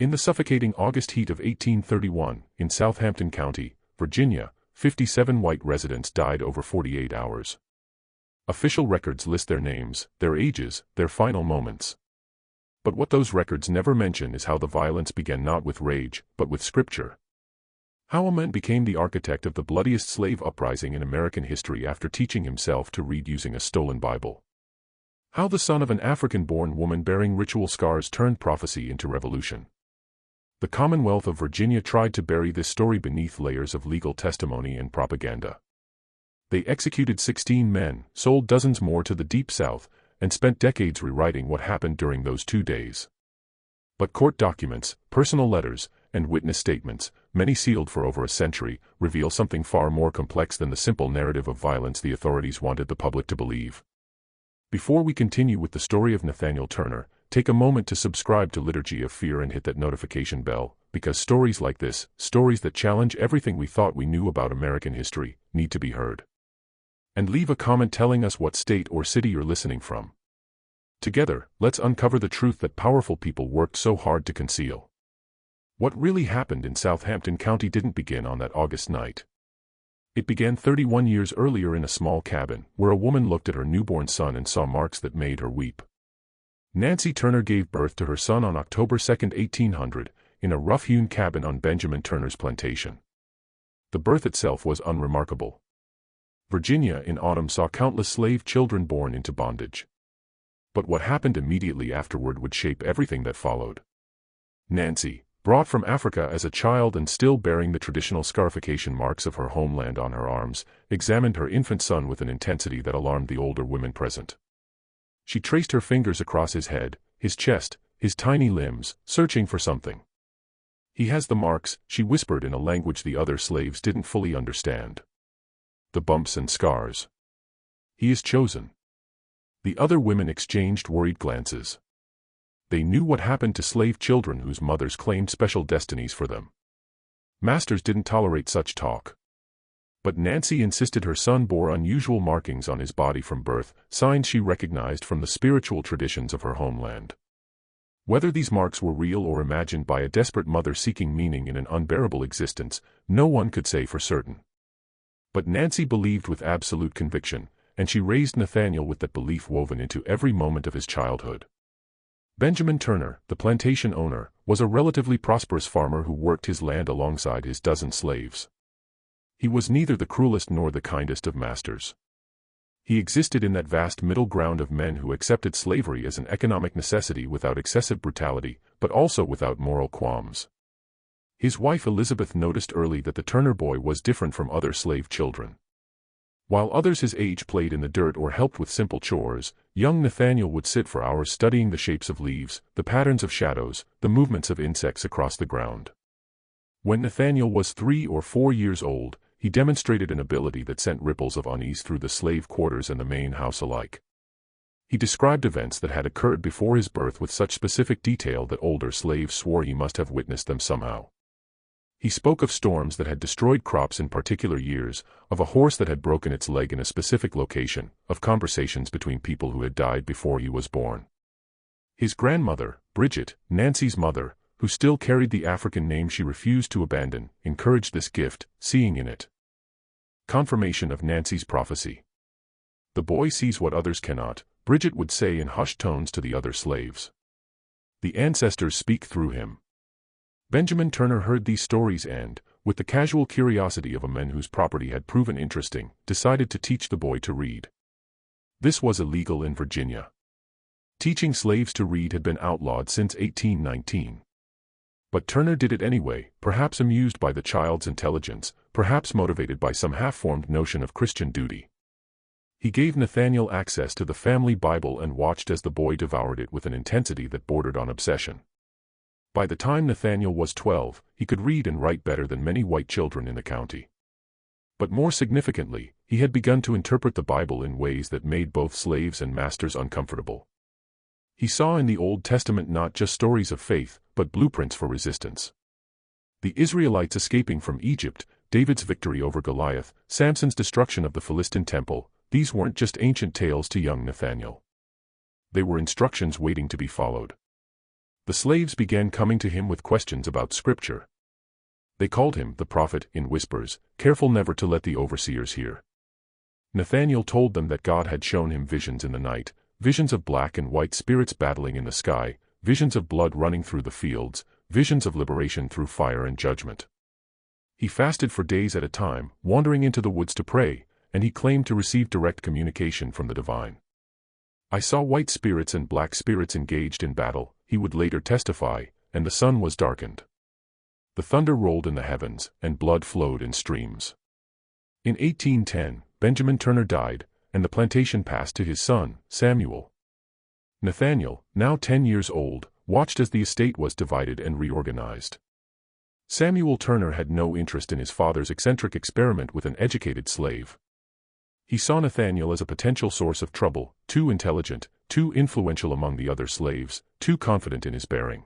In the suffocating August heat of 1831, in Southampton County, Virginia, 57 white residents died over 48 hours. Official records list their names, their ages, their final moments. But what those records never mention is how the violence began, not with rage, but with scripture. How a man became the architect of the bloodiest slave uprising in American history after teaching himself to read using a stolen Bible. How the son of an African-born woman bearing ritual scars turned prophecy into revolution. The Commonwealth of Virginia tried to bury this story beneath layers of legal testimony and propaganda. They executed 16 men, sold dozens more to the Deep South, and spent decades rewriting what happened during those 2 days. But court documents, personal letters, and witness statements, many sealed for over a century, reveal something far more complex than the simple narrative of violence the authorities wanted the public to believe. Before we continue with the story of Nathaniel Turner, take a moment to subscribe to Liturgy of Fear and hit that notification bell, because stories like this, stories that challenge everything we thought we knew about American history, need to be heard. And leave a comment telling us what state or city you're listening from. Together, let's uncover the truth that powerful people worked so hard to conceal. What really happened in Southampton County didn't begin on that August night. It began 31 years earlier in a small cabin, where a woman looked at her newborn son and saw marks that made her weep. Nancy Turner gave birth to her son on October 2, 1800, in a rough-hewn cabin on Benjamin Turner's plantation. The birth itself was unremarkable. Virginia in autumn saw countless slave children born into bondage. But what happened immediately afterward would shape everything that followed. Nancy, brought from Africa as a child and still bearing the traditional scarification marks of her homeland on her arms, examined her infant son with an intensity that alarmed the older women present. She traced her fingers across his head, his chest, his tiny limbs, searching for something. "He has the marks," she whispered in a language the other slaves didn't fully understand. "The bumps and scars. He is chosen." The other women exchanged worried glances. They knew what happened to slave children whose mothers claimed special destinies for them. Masters didn't tolerate such talk. But Nancy insisted her son bore unusual markings on his body from birth, signs she recognized from the spiritual traditions of her homeland. Whether these marks were real or imagined by a desperate mother seeking meaning in an unbearable existence, no one could say for certain. But Nancy believed with absolute conviction, and she raised Nathaniel with that belief woven into every moment of his childhood. Benjamin Turner, the plantation owner, was a relatively prosperous farmer who worked his land alongside his dozen slaves. He was neither the cruelest nor the kindest of masters. He existed in that vast middle ground of men who accepted slavery as an economic necessity without excessive brutality, but also without moral qualms. His wife Elizabeth noticed early that the Turner boy was different from other slave children. While others his age played in the dirt or helped with simple chores, young Nathaniel would sit for hours studying the shapes of leaves, the patterns of shadows, the movements of insects across the ground. When Nathaniel was 3 or 4 years old, he demonstrated an ability that sent ripples of unease through the slave quarters and the main house alike. He described events that had occurred before his birth with such specific detail that older slaves swore he must have witnessed them somehow. He spoke of storms that had destroyed crops in particular years, of a horse that had broken its leg in a specific location, of conversations between people who had died before he was born. His grandmother, Bridget, Nancy's mother, who still carried the African name she refused to abandon, encouraged this gift, seeing in it confirmation of Nancy's prophecy. "The boy sees what others cannot," Bridget would say in hushed tones to the other slaves. "The ancestors speak through him." Benjamin Turner heard these stories and, with the casual curiosity of a man whose property had proven interesting, decided to teach the boy to read. This was illegal in Virginia. Teaching slaves to read had been outlawed since 1819. But Turner did it anyway, perhaps amused by the child's intelligence, perhaps motivated by some half-formed notion of Christian duty. He gave Nathaniel access to the family Bible and watched as the boy devoured it with an intensity that bordered on obsession. By the time Nathaniel was 12, he could read and write better than many white children in the county. But more significantly, he had begun to interpret the Bible in ways that made both slaves and masters uncomfortable. He saw in the Old Testament not just stories of faith, but blueprints for resistance. The Israelites escaping from Egypt, David's victory over Goliath, Samson's destruction of the Philistine temple, these weren't just ancient tales to young Nathaniel. They were instructions waiting to be followed. The slaves began coming to him with questions about Scripture. They called him the prophet in whispers, careful never to let the overseers hear. Nathanael told them that God had shown him visions in the night, visions of black and white spirits battling in the sky, visions of blood running through the fields, visions of liberation through fire and judgment. He fasted for days at a time, wandering into the woods to pray, and he claimed to receive direct communication from the divine. I saw white spirits and black spirits engaged in battle, he would later testify, and the sun was darkened. The thunder rolled in the heavens, and blood flowed in streams. In 1810, Benjamin Turner died, and the plantation passed to his son, Samuel. Nathanael, now 10 years old, watched as the estate was divided and reorganized. Samuel Turner had no interest in his father's eccentric experiment with an educated slave. He saw Nathanael as a potential source of trouble, too intelligent, too influential among the other slaves, too confident in his bearing.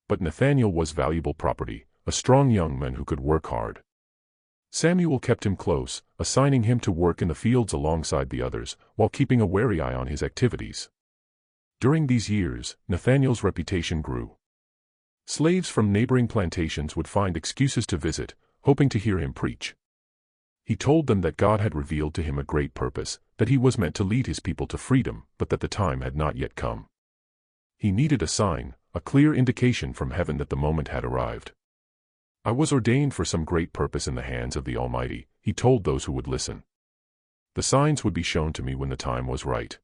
But Nathanael was valuable property, a strong young man who could work hard. Samuel kept him close, assigning him to work in the fields alongside the others, while keeping a wary eye on his activities. During these years, Nathanael's reputation grew. Slaves from neighboring plantations would find excuses to visit, hoping to hear him preach. He told them that God had revealed to him a great purpose, that he was meant to lead his people to freedom, but that the time had not yet come. He needed a sign, a clear indication from heaven that the moment had arrived. I was ordained for some great purpose in the hands of the Almighty, he told those who would listen. The signs would be shown to me when the time was right.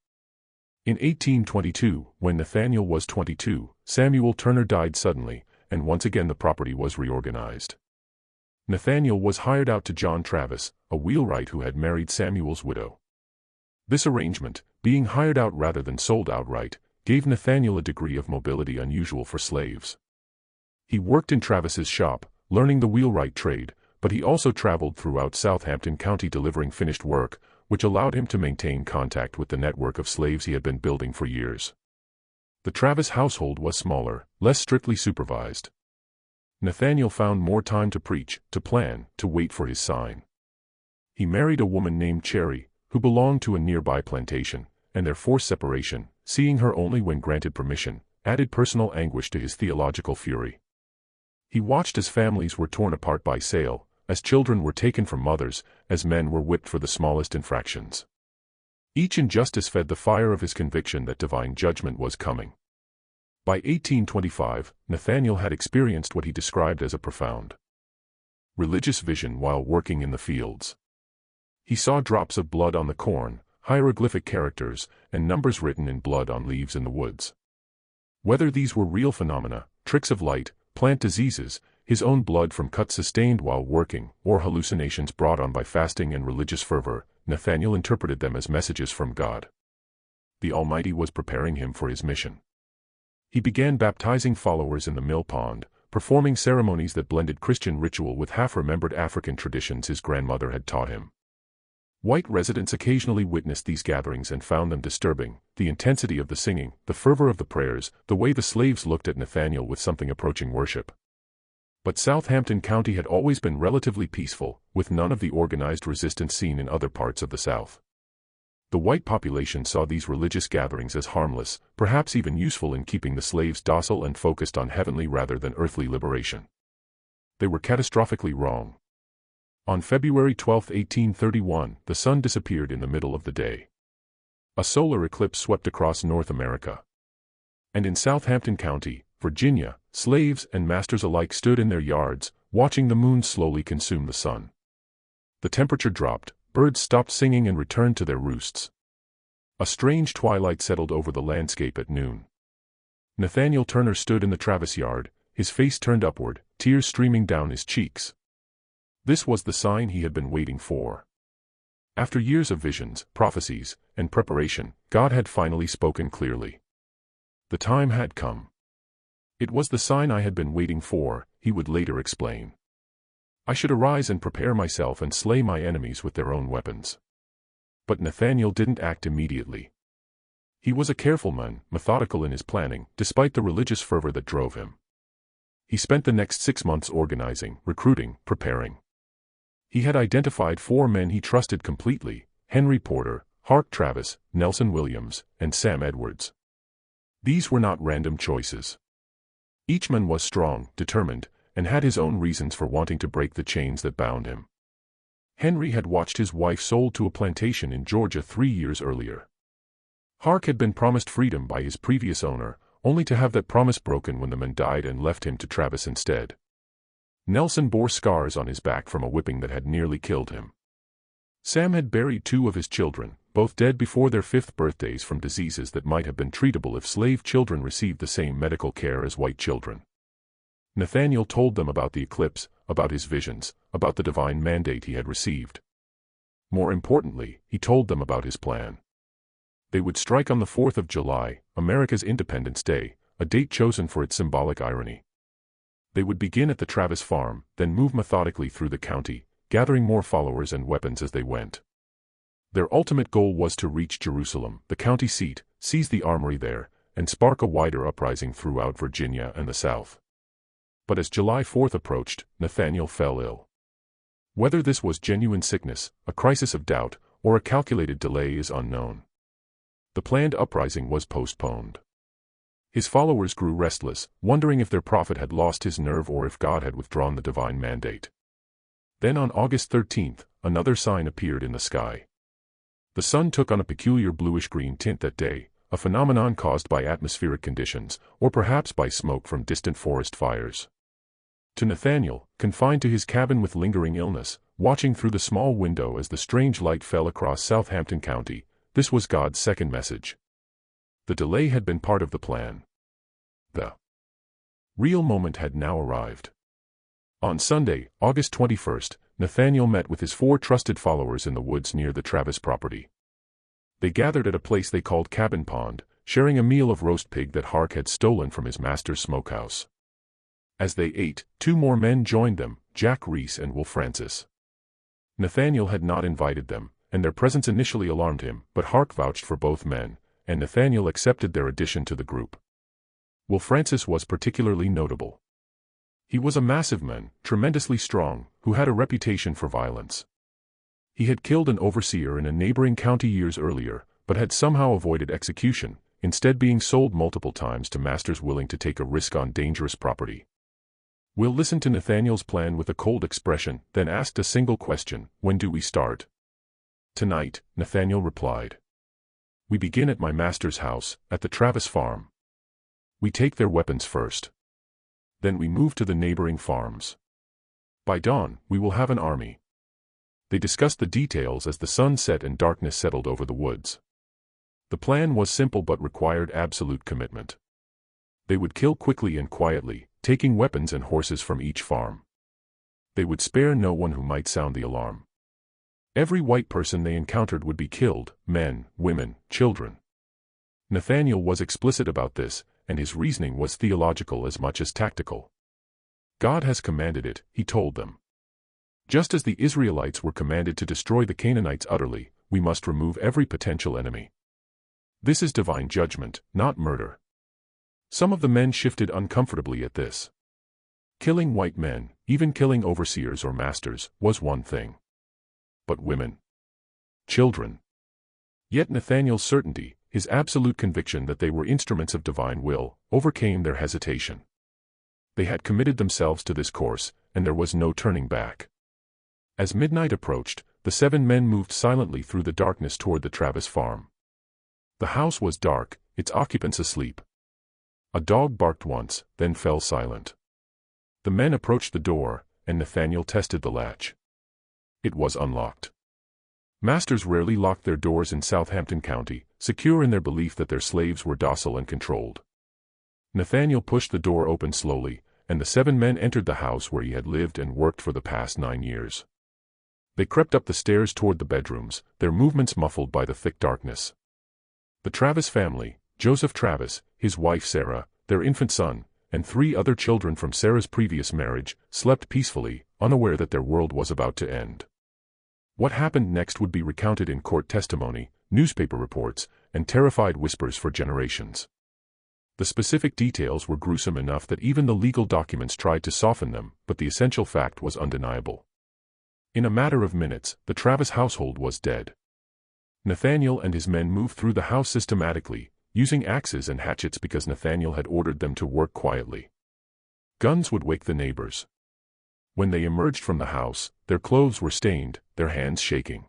In 1822, when Nathanael was 22, Samuel Turner died suddenly, and once again the property was reorganized. Nathanael was hired out to John Travis, a wheelwright who had married Samuel's widow. This arrangement, being hired out rather than sold outright, gave Nathanael a degree of mobility unusual for slaves. He worked in Travis's shop, learning the wheelwright trade, but he also traveled throughout Southampton County delivering finished work, which allowed him to maintain contact with the network of slaves he had been building for years. The Travis household was smaller, less strictly supervised. Nathanael found more time to preach, to plan, to wait for his sign. He married a woman named Cherry, who belonged to a nearby plantation, and their forced separation, seeing her only when granted permission, added personal anguish to his theological fury. He watched as families were torn apart by sale, as children were taken from mothers, as men were whipped for the smallest infractions. Each injustice fed the fire of his conviction that divine judgment was coming. By 1825, Nathanael had experienced what he described as a profound religious vision while working in the fields. He saw drops of blood on the corn, hieroglyphic characters, and numbers written in blood on leaves in the woods. Whether these were real phenomena, tricks of light, plant diseases, his own blood from cuts sustained while working, or hallucinations brought on by fasting and religious fervor, Nathanael interpreted them as messages from God. The Almighty was preparing him for his mission. He began baptizing followers in the mill pond, performing ceremonies that blended Christian ritual with half-remembered African traditions his grandmother had taught him. White residents occasionally witnessed these gatherings and found them disturbing, the intensity of the singing, the fervor of the prayers, the way the slaves looked at Nathanael with something approaching worship. But Southampton County had always been relatively peaceful, with none of the organized resistance seen in other parts of the South. The white population saw these religious gatherings as harmless, perhaps even useful in keeping the slaves docile and focused on heavenly rather than earthly liberation. They were catastrophically wrong. On February 12, 1831, the sun disappeared in the middle of the day. A solar eclipse swept across North America. And in Southampton County, Virginia, slaves and masters alike stood in their yards, watching the moon slowly consume the sun. The temperature dropped, birds stopped singing and returned to their roosts. A strange twilight settled over the landscape at noon. Nathanael Turner stood in the Travis yard, his face turned upward, tears streaming down his cheeks. This was the sign he had been waiting for. After years of visions, prophecies, and preparation, God had finally spoken clearly. The time had come. It was the sign I had been waiting for, he would later explain. I should arise and prepare myself and slay my enemies with their own weapons. But Nathanael didn't act immediately. He was a careful man, methodical in his planning, despite the religious fervor that drove him. He spent the next 6 months organizing, recruiting, preparing. He had identified 4 men he trusted completely: Henry Porter, Hark Travis, Nelson Williams, and Sam Edwards. These were not random choices. Each man was strong, determined, and had his own reasons for wanting to break the chains that bound him. Henry had watched his wife sold to a plantation in Georgia 3 years earlier. Hark had been promised freedom by his previous owner, only to have that promise broken when the man died and left him to Travis instead. Nelson bore scars on his back from a whipping that had nearly killed him. Sam had buried 2 of his children, both dead before their 5th birthdays from diseases that might have been treatable if slave children received the same medical care as white children. Nathaniel told them about the eclipse, about his visions, about the divine mandate he had received. More importantly, he told them about his plan. They would strike on the 4th of July, America's Independence Day, a date chosen for its symbolic irony. They would begin at the Travis farm, then move methodically through the county, gathering more followers and weapons as they went. Their ultimate goal was to reach Jerusalem, the county seat, seize the armory there, and spark a wider uprising throughout Virginia and the South. But as July 4th approached, Nathaniel fell ill. Whether this was genuine sickness, a crisis of doubt, or a calculated delay is unknown. The planned uprising was postponed. His followers grew restless, wondering if their prophet had lost his nerve or if God had withdrawn the divine mandate. Then on August 13th, another sign appeared in the sky. The sun took on a peculiar bluish-green tint that day, a phenomenon caused by atmospheric conditions, or perhaps by smoke from distant forest fires. To Nathaniel, confined to his cabin with lingering illness, watching through the small window as the strange light fell across Southampton County, this was God's second message. The delay had been part of the plan. The real moment had now arrived. On Sunday, August 21st, Nathaniel met with his 4 trusted followers in the woods near the Travis property. They gathered at a place they called Cabin Pond, sharing a meal of roast pig that Hark had stolen from his master's smokehouse. As they ate, 2 more men joined them, Jack Reese and Will Francis. Nathaniel had not invited them, and their presence initially alarmed him, but Hark vouched for both men, and Nathaniel accepted their addition to the group. Will Francis was particularly notable. He was a massive man, tremendously strong, who had a reputation for violence. He had killed an overseer in a neighboring county years earlier, but had somehow avoided execution, instead being sold multiple times to masters willing to take a risk on dangerous property. Will listened to Nathaniel's plan with a cold expression, then asked a single question: "When do we start?" "Tonight," Nathaniel replied. "We begin at my master's house, at the Travis farm. We take their weapons first. Then we move to the neighboring farms. By dawn, we will have an army." They discussed the details as the sun set and darkness settled over the woods. The plan was simple but required absolute commitment. They would kill quickly and quietly, taking weapons and horses from each farm. They would spare no one who might sound the alarm. Every white person they encountered would be killed, men, women, children. Nathaniel was explicit about this, and his reasoning was theological as much as tactical. God has commanded it, he told them. Just as the Israelites were commanded to destroy the Canaanites utterly, we must remove every potential enemy. This is divine judgment, not murder. Some of the men shifted uncomfortably at this. Killing white men, even killing overseers or masters, was one thing. But women? Children? Yet Nathaniel's certainty, his absolute conviction that they were instruments of divine will, overcame their hesitation. They had committed themselves to this course, and there was no turning back. As midnight approached, the 7 men moved silently through the darkness toward the Travis farm. The house was dark, its occupants asleep. A dog barked once, then fell silent. The men approached the door, and Nathaniel tested the latch. It was unlocked. Masters rarely locked their doors in Southampton County, secure in their belief that their slaves were docile and controlled. Nathaniel pushed the door open slowly, and the 7 men entered the house where he had lived and worked for the past 9 years. They crept up the stairs toward the bedrooms, their movements muffled by the thick darkness. The Travis family, Joseph Travis, his wife Sarah, their infant son, and 3 other children from Sarah's previous marriage, slept peacefully, unaware that their world was about to end. What happened next would be recounted in court testimony, newspaper reports, and terrified whispers for generations. The specific details were gruesome enough that even the legal documents tried to soften them, but the essential fact was undeniable. In a matter of minutes, the Travis household was dead. Nathaniel and his men moved through the house systematically, using axes and hatchets because Nathaniel had ordered them to work quietly. Guns would wake the neighbors. When they emerged from the house, their clothes were stained, their hands shaking.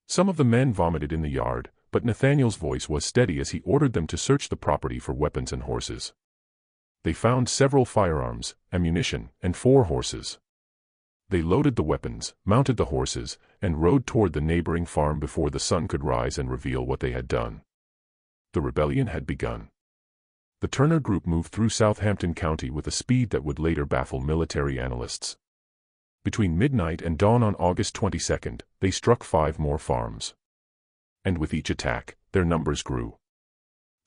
Some of the men vomited in the yard, but Nathaniel's voice was steady as he ordered them to search the property for weapons and horses. They found several firearms, ammunition, and 4 horses. They loaded the weapons, mounted the horses, and rode toward the neighboring farm before the sun could rise and reveal what they had done. The rebellion had begun. The Turner Group moved through Southampton County with a speed that would later baffle military analysts. Between midnight and dawn on August 22, they struck 5 more farms. And with each attack, their numbers grew.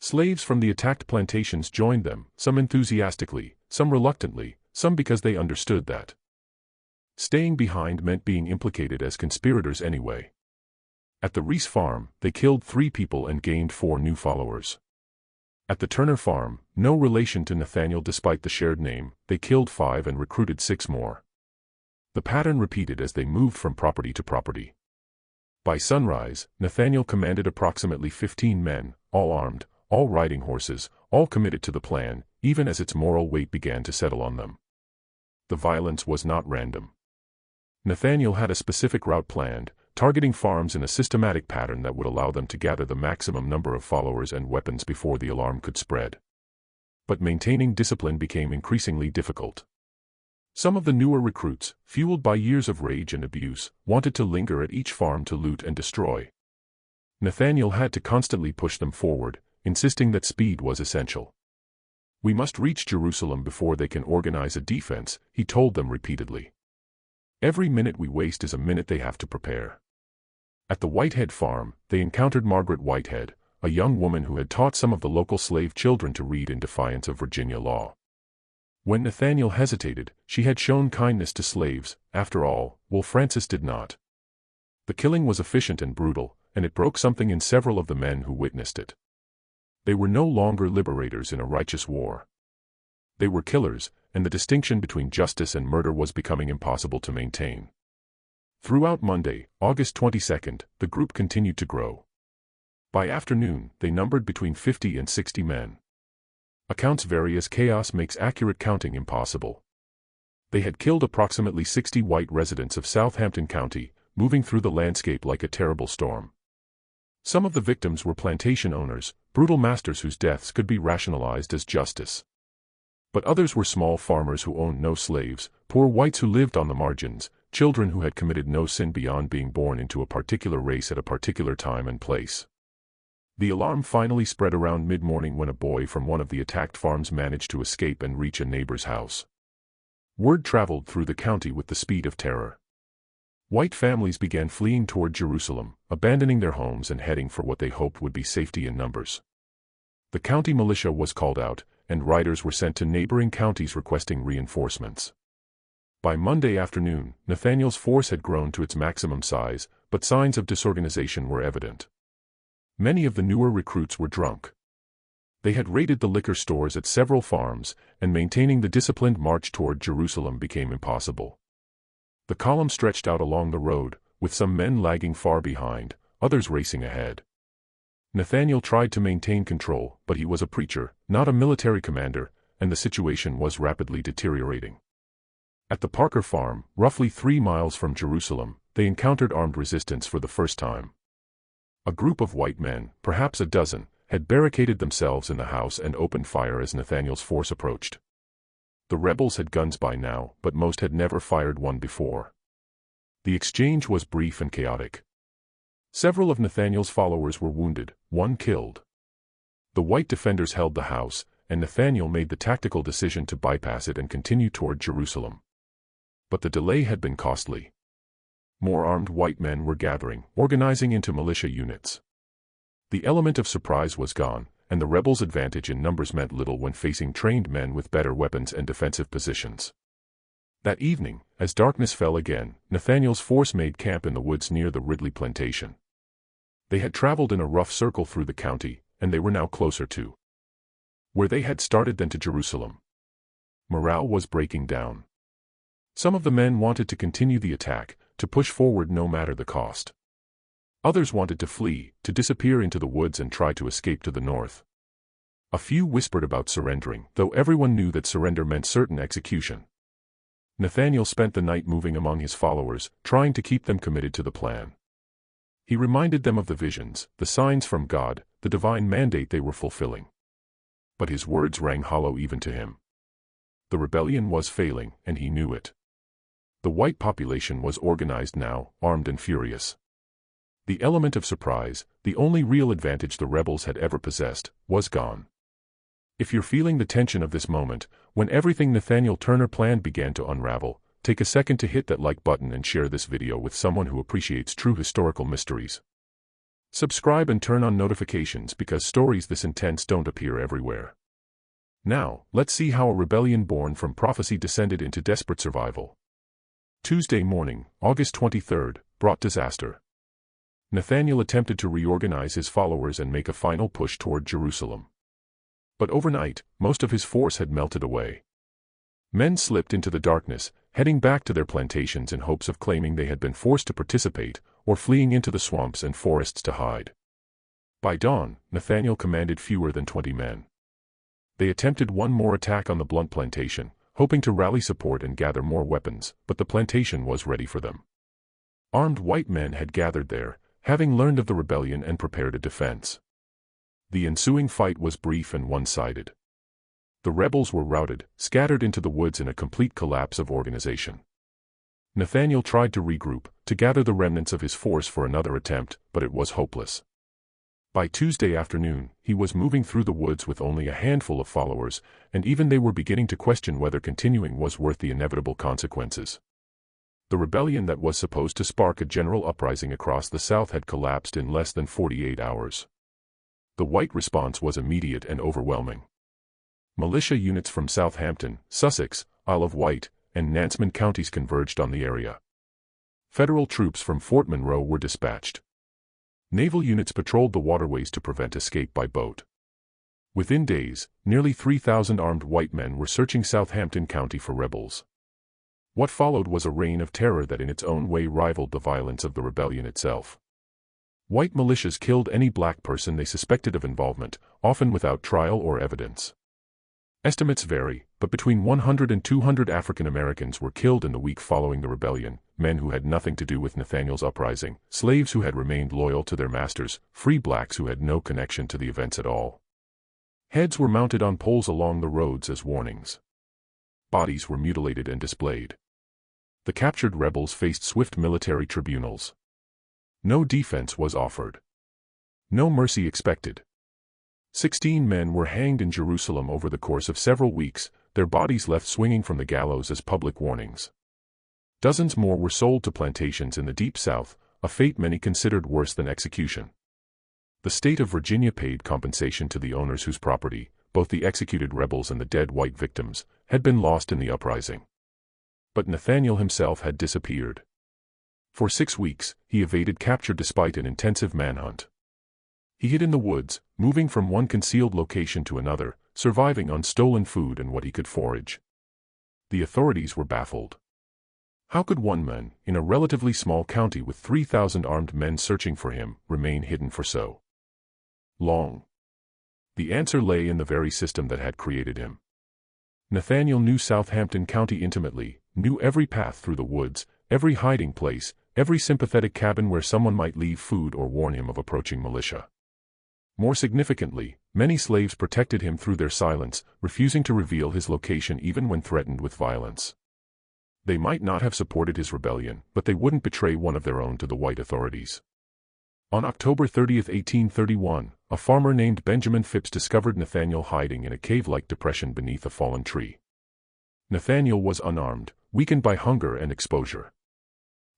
Slaves from the attacked plantations joined them, some enthusiastically, some reluctantly, some because they understood that staying behind meant being implicated as conspirators anyway. At the Reese farm, they killed 3 people and gained 4 new followers. At the Turner farm, no relation to Nathaniel despite the shared name, they killed 5 and recruited 6 more. The pattern repeated as they moved from property to property. By sunrise, Nathaniel commanded approximately 15 men, all armed, all riding horses, all committed to the plan, even as its moral weight began to settle on them. The violence was not random. Nathaniel had a specific route planned, targeting farms in a systematic pattern that would allow them to gather the maximum number of followers and weapons before the alarm could spread. But maintaining discipline became increasingly difficult. Some of the newer recruits, fueled by years of rage and abuse, wanted to linger at each farm to loot and destroy. Nathaniel had to constantly push them forward, insisting that speed was essential. "We must reach Jerusalem before they can organize a defense," he told them repeatedly. "Every minute we waste is a minute they have to prepare." At the Whitehead farm, they encountered Margaret Whitehead, a young woman who had taught some of the local slave children to read in defiance of Virginia law. When Nathaniel hesitated, she had shown kindness to slaves. After all, Will Francis did not. The killing was efficient and brutal, and it broke something in several of the men who witnessed it. They were no longer liberators in a righteous war. They were killers, and the distinction between justice and murder was becoming impossible to maintain. Throughout Monday, August 22, the group continued to grow. By afternoon, they numbered between 50 and 60 men. Accounts vary as chaos makes accurate counting impossible. They had killed approximately 60 white residents of Southampton County, moving through the landscape like a terrible storm. Some of the victims were plantation owners, brutal masters whose deaths could be rationalized as justice. But others were small farmers who owned no slaves, poor whites who lived on the margins, children who had committed no sin beyond being born into a particular race at a particular time and place. The alarm finally spread around mid-morning when a boy from one of the attacked farms managed to escape and reach a neighbor's house. Word traveled through the county with the speed of terror. White families began fleeing toward Jerusalem, abandoning their homes and heading for what they hoped would be safety in numbers. The county militia was called out, and riders were sent to neighboring counties requesting reinforcements. By Monday afternoon, Nathaniel's force had grown to its maximum size, but signs of disorganization were evident. Many of the newer recruits were drunk. They had raided the liquor stores at several farms, and maintaining the disciplined march toward Jerusalem became impossible. The column stretched out along the road, with some men lagging far behind, others racing ahead. Nathaniel tried to maintain control, but he was a preacher, not a military commander, and the situation was rapidly deteriorating. At the Parker farm, roughly 3 miles from Jerusalem, they encountered armed resistance for the first time. A group of white men, perhaps a dozen, had barricaded themselves in the house and opened fire as Nathaniel's force approached. The rebels had guns by now, but most had never fired one before. The exchange was brief and chaotic. Several of Nathaniel's followers were wounded, one killed. The white defenders held the house, and Nathaniel made the tactical decision to bypass it and continue toward Jerusalem. But the delay had been costly. More armed white men were gathering, organizing into militia units. The element of surprise was gone, and the rebels' advantage in numbers meant little when facing trained men with better weapons and defensive positions. That evening, as darkness fell again, Nathaniel's force made camp in the woods near the Ridley plantation. They had traveled in a rough circle through the county, and they were now closer to where they had started than to Jerusalem. Morale was breaking down. Some of the men wanted to continue the attack, to push forward no matter the cost. Others wanted to flee, to disappear into the woods and try to escape to the north. A few whispered about surrendering, though everyone knew that surrender meant certain execution. Nathaniel spent the night moving among his followers, trying to keep them committed to the plan. He reminded them of the visions, the signs from God, the divine mandate they were fulfilling. But his words rang hollow even to him. The rebellion was failing, and he knew it. The white population was organized now, armed and furious. The element of surprise, the only real advantage the rebels had ever possessed, was gone. If you're feeling the tension of this moment, when everything Nathaniel Turner planned began to unravel, take a second to hit that like button and share this video with someone who appreciates true historical mysteries. Subscribe and turn on notifications because stories this intense don't appear everywhere. Now, let's see how a rebellion born from prophecy descended into desperate survival. Tuesday morning, August 23rd, brought disaster. Nathaniel attempted to reorganize his followers and make a final push toward Jerusalem. But overnight, most of his force had melted away. Men slipped into the darkness, heading back to their plantations in hopes of claiming they had been forced to participate, or fleeing into the swamps and forests to hide. By dawn, Nathaniel commanded fewer than 20 men. They attempted one more attack on the Blunt plantation, hoping to rally support and gather more weapons, but the plantation was ready for them. Armed white men had gathered there, having learned of the rebellion and prepared a defense. The ensuing fight was brief and one-sided. The rebels were routed, scattered into the woods in a complete collapse of organization. Nathaniel tried to regroup, to gather the remnants of his force for another attempt, but it was hopeless. By Tuesday afternoon, he was moving through the woods with only a handful of followers, and even they were beginning to question whether continuing was worth the inevitable consequences. The rebellion that was supposed to spark a general uprising across the South had collapsed in less than 48 hours. The white response was immediate and overwhelming. Militia units from Southampton, Sussex, Isle of Wight, and Nansemond counties converged on the area. Federal troops from Fort Monroe were dispatched. Naval units patrolled the waterways to prevent escape by boat. Within days, nearly 3,000 armed white men were searching Southampton County for rebels. What followed was a reign of terror that in its own way rivaled the violence of the rebellion itself. White militias killed any black person they suspected of involvement, often without trial or evidence. Estimates vary, but between 100 and 200 African Americans were killed in the week following the rebellion, men who had nothing to do with Nathaniel's uprising, slaves who had remained loyal to their masters, free blacks who had no connection to the events at all. Heads were mounted on poles along the roads as warnings. Bodies were mutilated and displayed. The captured rebels faced swift military tribunals. No defense was offered. No mercy expected. 16 men were hanged in Jerusalem over the course of several weeks, their bodies left swinging from the gallows as public warnings. Dozens more were sold to plantations in the Deep South, a fate many considered worse than execution. The state of Virginia paid compensation to the owners whose property, both the executed rebels and the dead white victims, had been lost in the uprising. But Nathaniel himself had disappeared. For 6 weeks, he evaded capture despite an intensive manhunt. He hid in the woods, moving from one concealed location to another, surviving on stolen food and what he could forage. The authorities were baffled. How could one man, in a relatively small county with 3,000 armed men searching for him, remain hidden for so long? The answer lay in the very system that had created him. Nathaniel knew Southampton County intimately, knew every path through the woods, every hiding place, every sympathetic cabin where someone might leave food or warn him of approaching militia. More significantly, many slaves protected him through their silence, refusing to reveal his location even when threatened with violence. They might not have supported his rebellion, but they wouldn't betray one of their own to the white authorities. On October 30, 1831, a farmer named Benjamin Phipps discovered Nathaniel hiding in a cave-like depression beneath a fallen tree. Nathaniel was unarmed, weakened by hunger and exposure.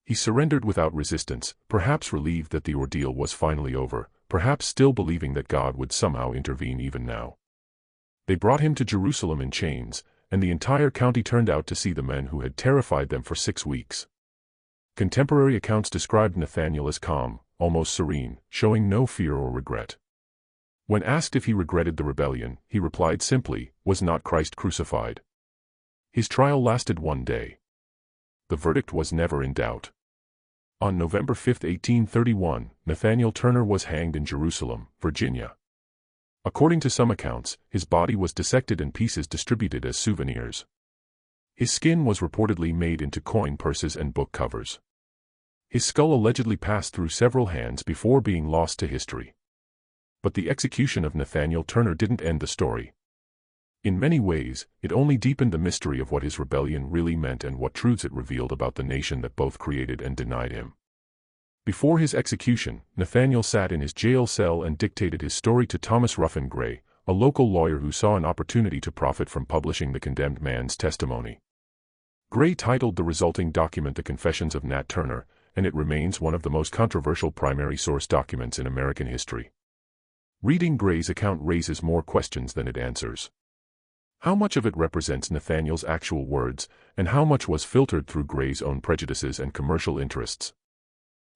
He surrendered without resistance, perhaps relieved that the ordeal was finally over, perhaps still believing that God would somehow intervene even now. They brought him to Jerusalem in chains, and the entire county turned out to see the men who had terrified them for 6 weeks. Contemporary accounts described Nathaniel as calm, almost serene, showing no fear or regret. When asked if he regretted the rebellion, he replied simply, "Was not Christ crucified?" His trial lasted 1 day. The verdict was never in doubt. On November 5, 1831, Nathaniel Turner was hanged in Jerusalem, Virginia. According to some accounts, his body was dissected and pieces distributed as souvenirs. His skin was reportedly made into coin purses and book covers. His skull allegedly passed through several hands before being lost to history. But the execution of Nathaniel Turner didn't end the story. In many ways, it only deepened the mystery of what his rebellion really meant and what truths it revealed about the nation that both created and denied him. Before his execution, Nathaniel sat in his jail cell and dictated his story to Thomas Ruffin Gray, a local lawyer who saw an opportunity to profit from publishing the condemned man's testimony. Gray titled the resulting document The Confessions of Nat Turner, and it remains one of the most controversial primary source documents in American history. Reading Gray's account raises more questions than it answers. How much of it represents Nathaniel's actual words, and how much was filtered through Gray's own prejudices and commercial interests?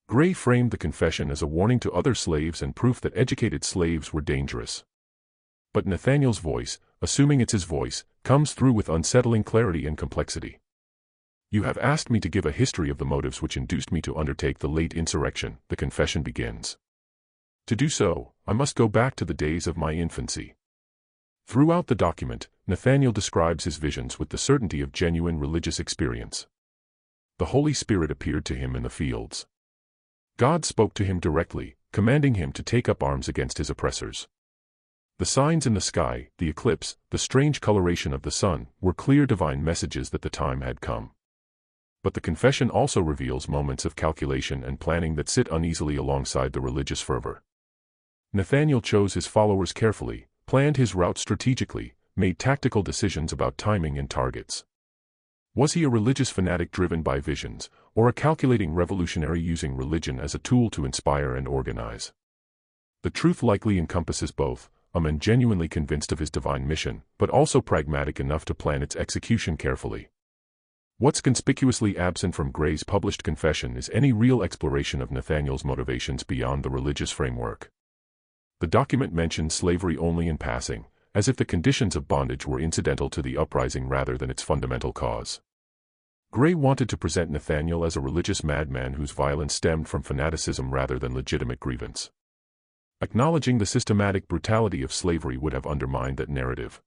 Gray framed the confession as a warning to other slaves and proof that educated slaves were dangerous. But Nathaniel's voice, assuming it's his voice, comes through with unsettling clarity and complexity. "You have asked me to give a history of the motives which induced me to undertake the late insurrection," the confession begins. "To do so, I must go back to the days of my infancy." Throughout the document, Nathaniel describes his visions with the certainty of genuine religious experience. The Holy Spirit appeared to him in the fields. God spoke to him directly, commanding him to take up arms against his oppressors. The signs in the sky, the eclipse, the strange coloration of the sun, were clear divine messages that the time had come. But the confession also reveals moments of calculation and planning that sit uneasily alongside the religious fervor. Nathaniel chose his followers carefully, planned his route strategically, made tactical decisions about timing and targets. Was he a religious fanatic driven by visions, or a calculating revolutionary using religion as a tool to inspire and organize? The truth likely encompasses both, a man genuinely convinced of his divine mission, but also pragmatic enough to plan its execution carefully. What's conspicuously absent from Gray's published confession is any real exploration of Nathaniel's motivations beyond the religious framework. The document mentions slavery only in passing, as if the conditions of bondage were incidental to the uprising rather than its fundamental cause. Gray wanted to present Nathaniel as a religious madman whose violence stemmed from fanaticism rather than legitimate grievance. Acknowledging the systematic brutality of slavery would have undermined that narrative.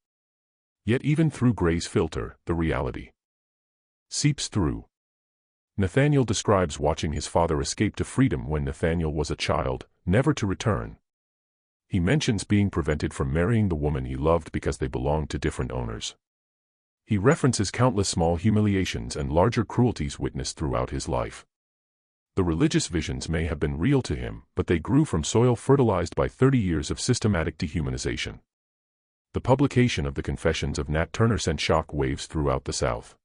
Yet even through Gray's filter, the reality seeps through. Nathaniel describes watching his father escape to freedom when Nathaniel was a child, never to return. He mentions being prevented from marrying the woman he loved because they belonged to different owners. He references countless small humiliations and larger cruelties witnessed throughout his life. The religious visions may have been real to him, but they grew from soil fertilized by 30 years of systematic dehumanization. The publication of the Confessions of Nat Turner sent shock waves throughout the South.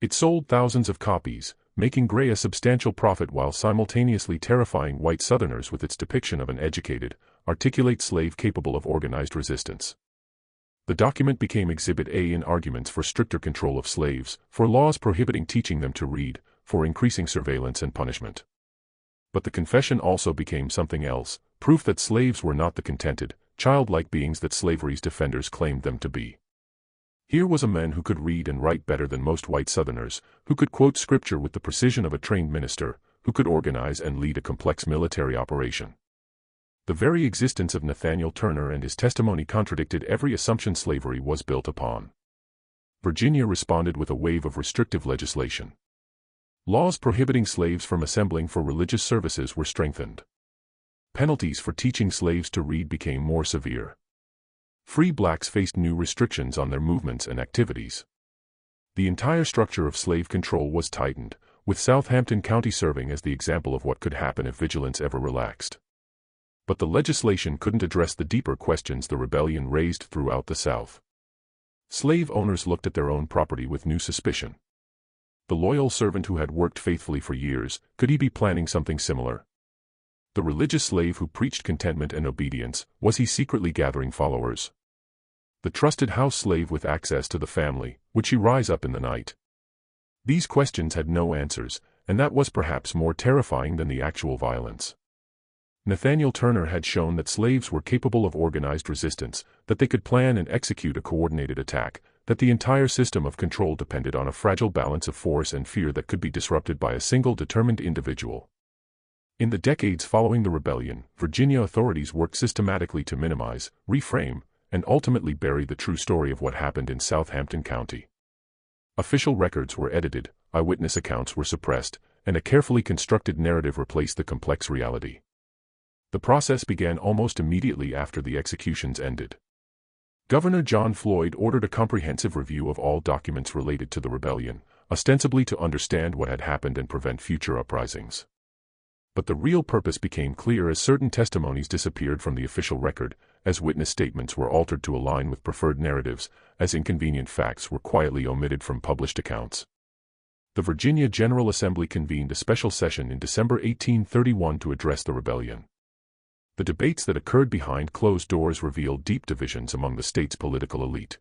It sold thousands of copies, making Gray a substantial profit while simultaneously terrifying white Southerners with its depiction of an educated, articulate slave capable of organized resistance. The document became Exhibit A in arguments for stricter control of slaves, for laws prohibiting teaching them to read, for increasing surveillance and punishment. But the confession also became something else, proof that slaves were not the contented, childlike beings that slavery's defenders claimed them to be. Here was a man who could read and write better than most white Southerners, who could quote scripture with the precision of a trained minister, who could organize and lead a complex military operation. The very existence of Nathaniel Turner and his testimony contradicted every assumption slavery was built upon. Virginia responded with a wave of restrictive legislation. Laws prohibiting slaves from assembling for religious services were strengthened. Penalties for teaching slaves to read became more severe. Free blacks faced new restrictions on their movements and activities. The entire structure of slave control was tightened, with Southampton County serving as the example of what could happen if vigilance ever relaxed. But the legislation couldn't address the deeper questions the rebellion raised throughout the South. Slave owners looked at their own property with new suspicion. The loyal servant who had worked faithfully for years, could he be planning something similar? The religious slave who preached contentment and obedience, was he secretly gathering followers? The trusted house slave with access to the family, would she rise up in the night? These questions had no answers, and that was perhaps more terrifying than the actual violence. Nathaniel Turner had shown that slaves were capable of organized resistance, that they could plan and execute a coordinated attack, that the entire system of control depended on a fragile balance of force and fear that could be disrupted by a single determined individual. In the decades following the rebellion, Virginia authorities worked systematically to minimize, reframe, and ultimately bury the true story of what happened in Southampton County. Official records were edited, eyewitness accounts were suppressed, and a carefully constructed narrative replaced the complex reality. The process began almost immediately after the executions ended. Governor John Floyd ordered a comprehensive review of all documents related to the rebellion, ostensibly to understand what had happened and prevent future uprisings. But the real purpose became clear as certain testimonies disappeared from the official record, as witness statements were altered to align with preferred narratives, as inconvenient facts were quietly omitted from published accounts. The Virginia General Assembly convened a special session in December 1831 to address the rebellion. The debates that occurred behind closed doors revealed deep divisions among the state's political elite.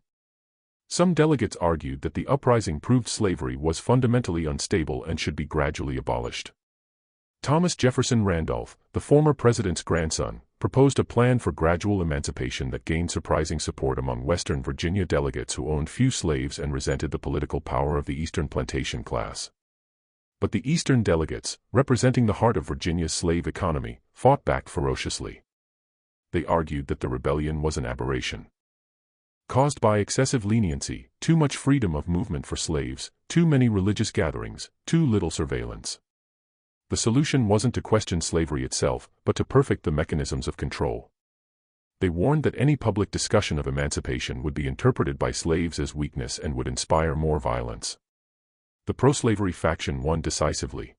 Some delegates argued that the uprising proved slavery was fundamentally unstable and should be gradually abolished. Thomas Jefferson Randolph, the former president's grandson, proposed a plan for gradual emancipation that gained surprising support among Western Virginia delegates who owned few slaves and resented the political power of the Eastern plantation class. But the Eastern delegates, representing the heart of Virginia's slave economy, fought back ferociously. They argued that the rebellion was an aberration caused by excessive leniency, too much freedom of movement for slaves, too many religious gatherings, too little surveillance. The solution wasn't to question slavery itself, but to perfect the mechanisms of control. They warned that any public discussion of emancipation would be interpreted by slaves as weakness and would inspire more violence. The pro-slavery faction won decisively.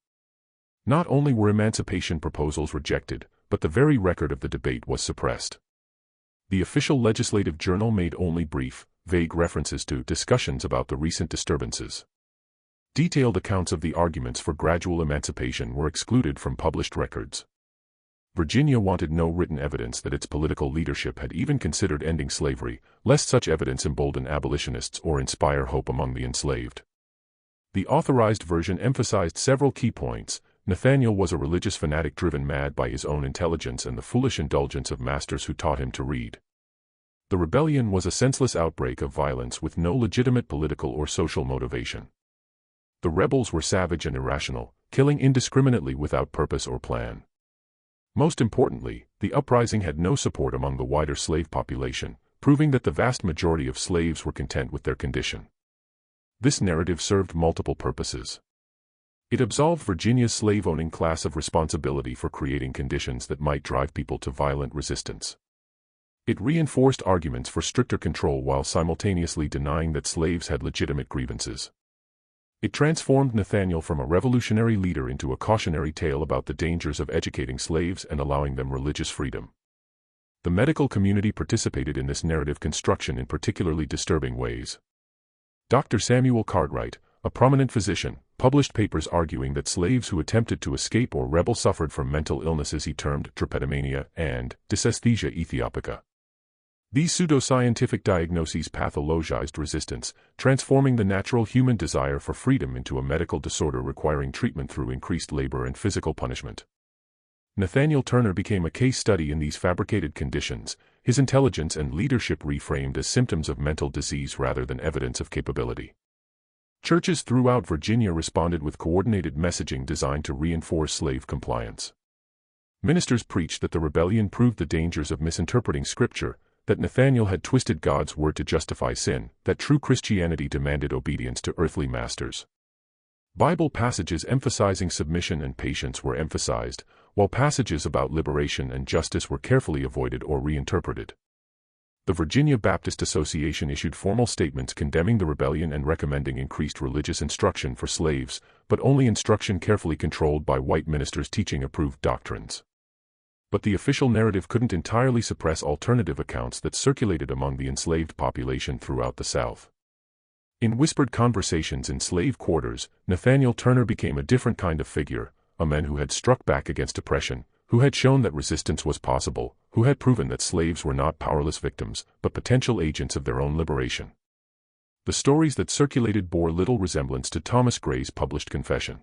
Not only were emancipation proposals rejected, but the very record of the debate was suppressed. The official legislative journal made only brief, vague references to discussions about the recent disturbances. Detailed accounts of the arguments for gradual emancipation were excluded from published records. Virginia wanted no written evidence that its political leadership had even considered ending slavery, lest such evidence embolden abolitionists or inspire hope among the enslaved. The authorized version emphasized several key points. Nathaniel was a religious fanatic driven mad by his own intelligence and the foolish indulgence of masters who taught him to read. The rebellion was a senseless outbreak of violence with no legitimate political or social motivation. The rebels were savage and irrational, killing indiscriminately without purpose or plan. Most importantly, the uprising had no support among the wider slave population, proving that the vast majority of slaves were content with their condition. This narrative served multiple purposes. It absolved Virginia's slave-owning class of responsibility for creating conditions that might drive people to violent resistance. It reinforced arguments for stricter control while simultaneously denying that slaves had legitimate grievances. It transformed Nathaniel from a revolutionary leader into a cautionary tale about the dangers of educating slaves and allowing them religious freedom. The medical community participated in this narrative construction in particularly disturbing ways. Dr. Samuel Cartwright, a prominent physician, published papers arguing that slaves who attempted to escape or rebel suffered from mental illnesses he termed drapetomania and dysesthesia ethiopica. These pseudoscientific diagnoses pathologized resistance, transforming the natural human desire for freedom into a medical disorder requiring treatment through increased labor and physical punishment. Nathaniel Turner became a case study in these fabricated conditions, his intelligence and leadership reframed as symptoms of mental disease rather than evidence of capability. Churches throughout Virginia responded with coordinated messaging designed to reinforce slave compliance. Ministers preached that the rebellion proved the dangers of misinterpreting Scripture, that Nathaniel had twisted God's word to justify sin, that true Christianity demanded obedience to earthly masters. Bible passages emphasizing submission and patience were emphasized, while passages about liberation and justice were carefully avoided or reinterpreted. The Virginia Baptist Association issued formal statements condemning the rebellion and recommending increased religious instruction for slaves, but only instruction carefully controlled by white ministers teaching approved doctrines. But the official narrative couldn't entirely suppress alternative accounts that circulated among the enslaved population throughout the South. In whispered conversations in slave quarters, Nathaniel Turner became a different kind of figure, a man who had struck back against oppression, who had shown that resistance was possible, who had proven that slaves were not powerless victims, but potential agents of their own liberation. The stories that circulated bore little resemblance to Thomas Gray's published confession.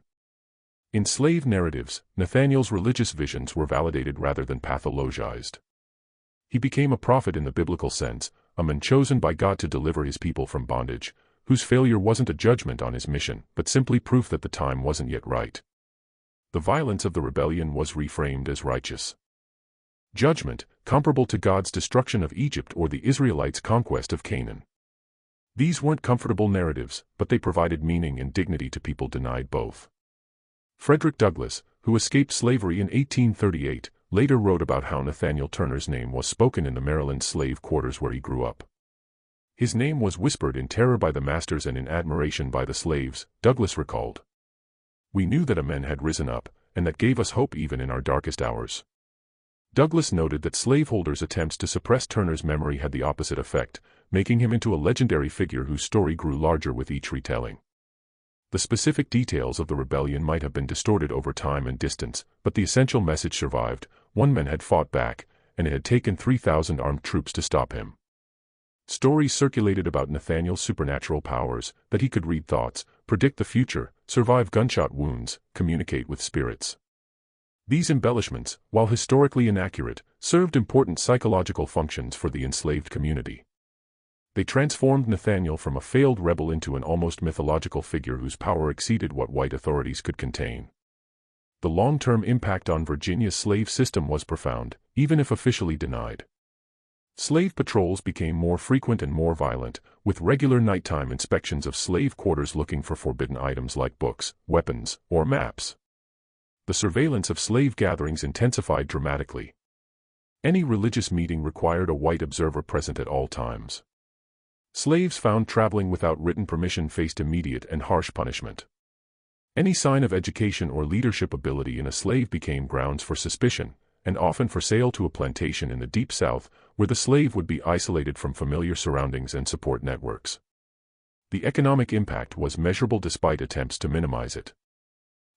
In slave narratives, Nathaniel's religious visions were validated rather than pathologized. He became a prophet in the biblical sense, a man chosen by God to deliver his people from bondage, whose failure wasn't a judgment on his mission, but simply proof that the time wasn't yet right. The violence of the rebellion was reframed as righteous judgment, comparable to God's destruction of Egypt or the Israelites' conquest of Canaan. These weren't comfortable narratives, but they provided meaning and dignity to people denied both. Frederick Douglass, who escaped slavery in 1838, later wrote about how Nathaniel Turner's name was spoken in the Maryland slave quarters where he grew up. His name was whispered in terror by the masters and in admiration by the slaves, Douglass recalled. We knew that a man had risen up, and that gave us hope even in our darkest hours. Douglass noted that slaveholders' attempts to suppress Turner's memory had the opposite effect, making him into a legendary figure whose story grew larger with each retelling. The specific details of the rebellion might have been distorted over time and distance, but the essential message survived. One man had fought back, and it had taken 3,000 armed troops to stop him. Stories circulated about Nathaniel's supernatural powers, that he could read thoughts, predict the future, survive gunshot wounds, communicate with spirits. These embellishments, while historically inaccurate, served important psychological functions for the enslaved community. They transformed Nathaniel from a failed rebel into an almost mythological figure whose power exceeded what white authorities could contain. The long-term impact on Virginia's slave system was profound, even if officially denied. Slave patrols became more frequent and more violent, with regular nighttime inspections of slave quarters looking for forbidden items like books, weapons, or maps. The surveillance of slave gatherings intensified dramatically. Any religious meeting required a white observer present at all times. Slaves found traveling without written permission faced immediate and harsh punishment. Any sign of education or leadership ability in a slave became grounds for suspicion, and often for sale to a plantation in the Deep South, where the slave would be isolated from familiar surroundings and support networks. The economic impact was measurable despite attempts to minimize it.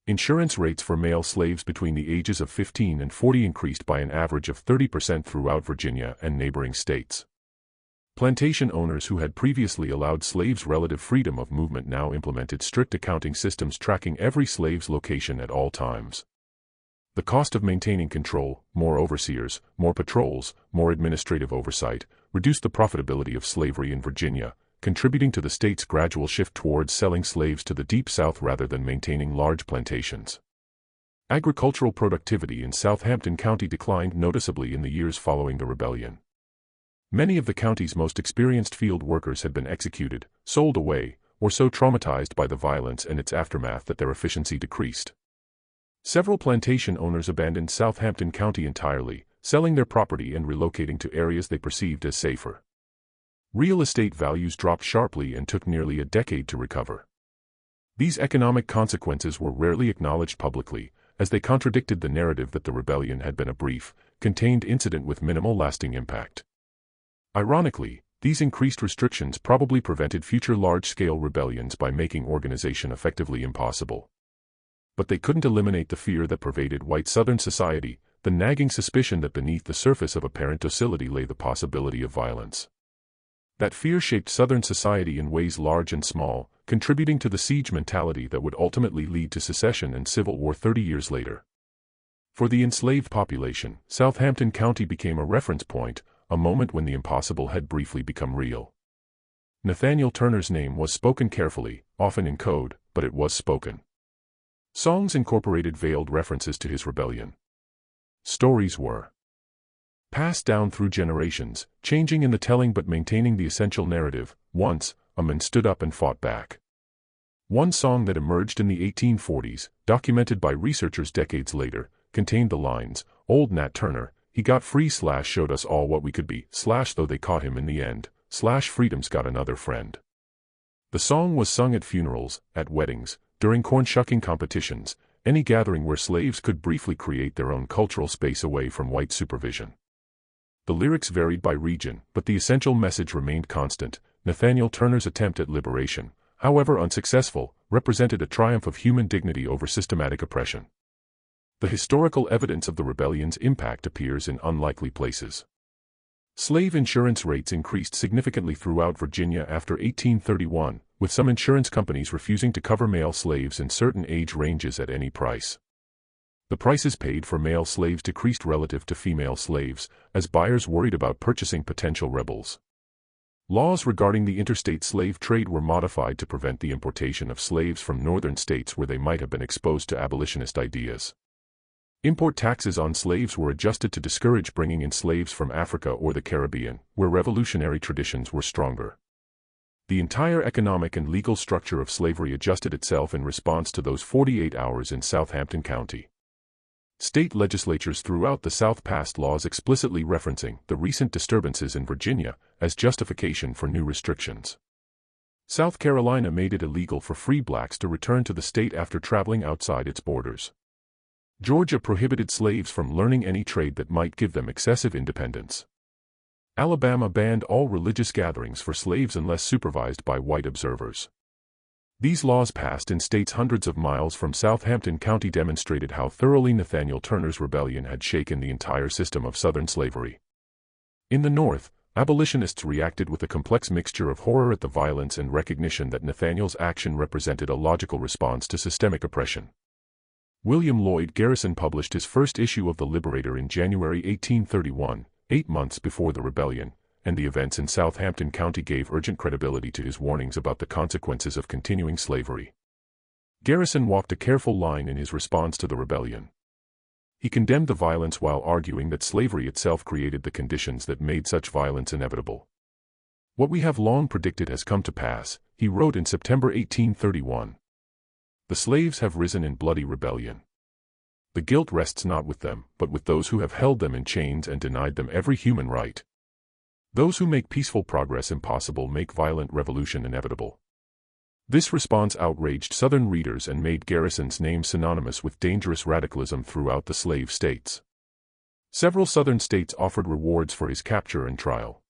Insurance rates for male slaves between the ages of 15 and 40 increased by an average of 30% throughout Virginia and neighboring states. Plantation owners who had previously allowed slaves relative freedom of movement now implemented strict accounting systems tracking every slave's location at all times. The cost of maintaining control, more overseers, more patrols, more administrative oversight, reduced the profitability of slavery in Virginia, contributing to the state's gradual shift towards selling slaves to the Deep South rather than maintaining large plantations. Agricultural productivity in Southampton County declined noticeably in the years following the rebellion. Many of the county's most experienced field workers had been executed, sold away, or so traumatized by the violence and its aftermath that their efficiency decreased. Several plantation owners abandoned Southampton County entirely, selling their property and relocating to areas they perceived as safer. Real estate values dropped sharply and took nearly a decade to recover. These economic consequences were rarely acknowledged publicly, as they contradicted the narrative that the rebellion had been a brief, contained incident with minimal lasting impact. Ironically, these increased restrictions probably prevented future large-scale rebellions by making organization effectively impossible. But they couldn't eliminate the fear that pervaded white Southern society, the nagging suspicion that beneath the surface of apparent docility lay the possibility of violence. That fear shaped Southern society in ways large and small, contributing to the siege mentality that would ultimately lead to secession and civil war 30 years later. For the enslaved population, Southampton County became a reference point, a moment when the impossible had briefly become real. Nathaniel Turner's name was spoken carefully, often in code, but it was spoken. Songs incorporated veiled references to his rebellion. Stories were passed down through generations, changing in the telling but maintaining the essential narrative. Once, a man stood up and fought back. One song that emerged in the 1840s, documented by researchers decades later, contained the lines, "Old Nat Turner, he got free / showed us all what we could be / though they caught him in the end / freedom's got another friend." The song was sung at funerals, at weddings, during corn-shucking competitions, any gathering where slaves could briefly create their own cultural space away from white supervision. The lyrics varied by region, but the essential message remained constant. Nathaniel Turner's attempt at liberation, however unsuccessful, represented a triumph of human dignity over systematic oppression. The historical evidence of the rebellion's impact appears in unlikely places. Slave insurance rates increased significantly throughout Virginia after 1831, with some insurance companies refusing to cover male slaves in certain age ranges at any price. The prices paid for male slaves decreased relative to female slaves, as buyers worried about purchasing potential rebels. Laws regarding the interstate slave trade were modified to prevent the importation of slaves from northern states where they might have been exposed to abolitionist ideas. Import taxes on slaves were adjusted to discourage bringing in slaves from Africa or the Caribbean, where revolutionary traditions were stronger. The entire economic and legal structure of slavery adjusted itself in response to those 48 hours in Southampton County. State legislatures throughout the South passed laws explicitly referencing the recent disturbances in Virginia as justification for new restrictions. South Carolina made it illegal for free blacks to return to the state after traveling outside its borders. Georgia prohibited slaves from learning any trade that might give them excessive independence. Alabama banned all religious gatherings for slaves unless supervised by white observers. These laws passed in states hundreds of miles from Southampton County demonstrated how thoroughly Nathaniel Turner's rebellion had shaken the entire system of Southern slavery. In the North, abolitionists reacted with a complex mixture of horror at the violence and recognition that Nathaniel's action represented a logical response to systemic oppression. William Lloyd Garrison published his first issue of The Liberator in January 1831, 8 months before the rebellion, and the events in Southampton County gave urgent credibility to his warnings about the consequences of continuing slavery. Garrison walked a careful line in his response to the rebellion. He condemned the violence while arguing that slavery itself created the conditions that made such violence inevitable. "What we have long predicted has come to pass," he wrote in September 1831. "The slaves have risen in bloody rebellion. The guilt rests not with them, but with those who have held them in chains and denied them every human right. Those who make peaceful progress impossible make violent revolution inevitable." This response outraged Southern readers and made Garrison's name synonymous with dangerous radicalism throughout the slave states. Several Southern states offered rewards for his capture and trial.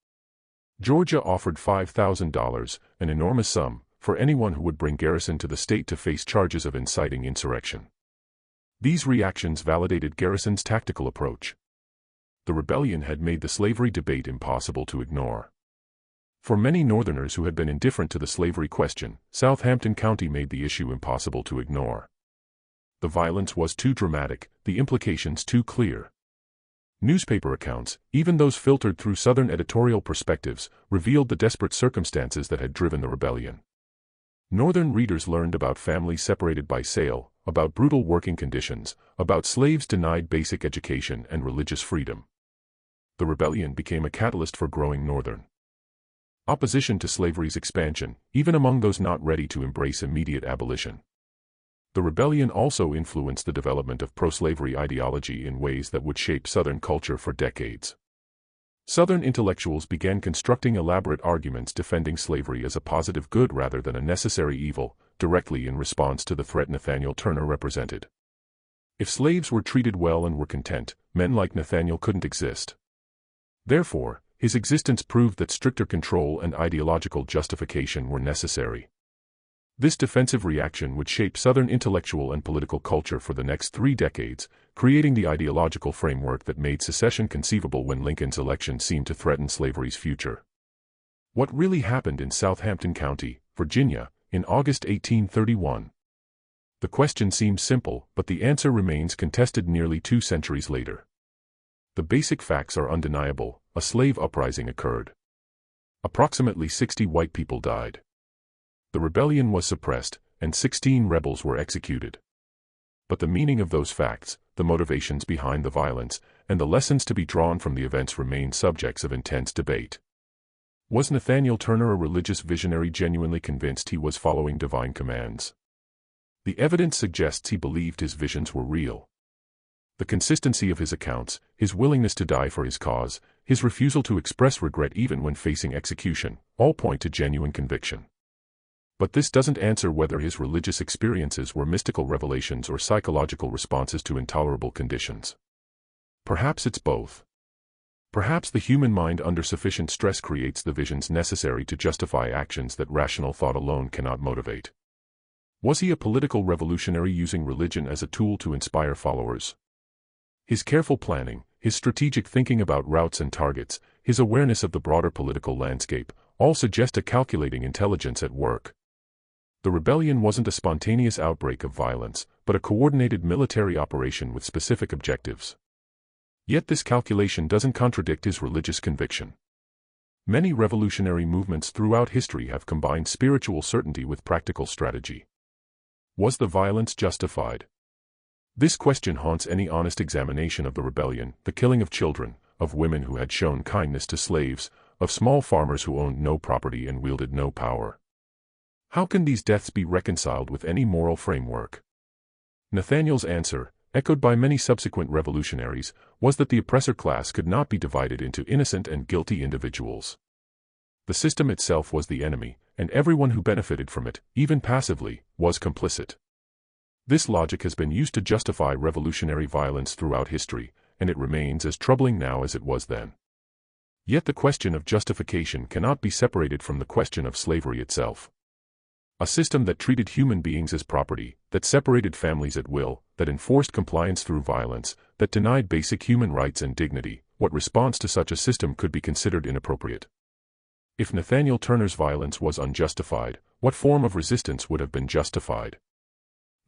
Georgia offered $5,000, an enormous sum, for anyone who would bring Garrison to the state to face charges of inciting insurrection. These reactions validated Garrison's tactical approach. The rebellion had made the slavery debate impossible to ignore. For many Northerners who had been indifferent to the slavery question, Southampton County made the issue impossible to ignore. The violence was too dramatic, the implications too clear. Newspaper accounts, even those filtered through Southern editorial perspectives, revealed the desperate circumstances that had driven the rebellion. Northern readers learned about families separated by sale, about brutal working conditions, about slaves denied basic education and religious freedom. The rebellion became a catalyst for growing Northern opposition to slavery's expansion, even among those not ready to embrace immediate abolition. The rebellion also influenced the development of pro-slavery ideology in ways that would shape Southern culture for decades. Southern intellectuals began constructing elaborate arguments defending slavery as a positive good rather than a necessary evil, directly in response to the threat Nathaniel Turner represented. If slaves were treated well and were content, men like Nathaniel couldn't exist. Therefore, his existence proved that stricter control and ideological justification were necessary. This defensive reaction would shape Southern intellectual and political culture for the next 3 decades, creating the ideological framework that made secession conceivable when Lincoln's election seemed to threaten slavery's future. What really happened in Southampton County, Virginia, in August 1831? The question seems simple, but the answer remains contested nearly 2 centuries later. The basic facts are undeniable: a slave uprising occurred. Approximately 60 white people died. The rebellion was suppressed, and 16 rebels were executed. But the meaning of those facts, the motivations behind the violence, and the lessons to be drawn from the events remain subjects of intense debate. Was Nathaniel Turner a religious visionary genuinely convinced he was following divine commands? The evidence suggests he believed his visions were real. The consistency of his accounts, his willingness to die for his cause, his refusal to express regret even when facing execution, all point to genuine conviction. But this doesn't answer whether his religious experiences were mystical revelations or psychological responses to intolerable conditions. Perhaps it's both. Perhaps the human mind under sufficient stress creates the visions necessary to justify actions that rational thought alone cannot motivate. Was he a political revolutionary using religion as a tool to inspire followers? His careful planning, his strategic thinking about routes and targets, his awareness of the broader political landscape, all suggest a calculating intelligence at work. The rebellion wasn't a spontaneous outbreak of violence, but a coordinated military operation with specific objectives. Yet this calculation doesn't contradict his religious conviction. Many revolutionary movements throughout history have combined spiritual certainty with practical strategy. Was the violence justified? This question haunts any honest examination of the rebellion, the killing of children, of women who had shown kindness to slaves, of small farmers who owned no property and wielded no power. How can these deaths be reconciled with any moral framework? Nathaniel's answer, echoed by many subsequent revolutionaries, was that the oppressor class could not be divided into innocent and guilty individuals. The system itself was the enemy, and everyone who benefited from it, even passively, was complicit. This logic has been used to justify revolutionary violence throughout history, and it remains as troubling now as it was then. Yet the question of justification cannot be separated from the question of slavery itself. A system that treated human beings as property, that separated families at will, that enforced compliance through violence, that denied basic human rights and dignity, what response to such a system could be considered inappropriate? If Nathaniel Turner's violence was unjustified, what form of resistance would have been justified?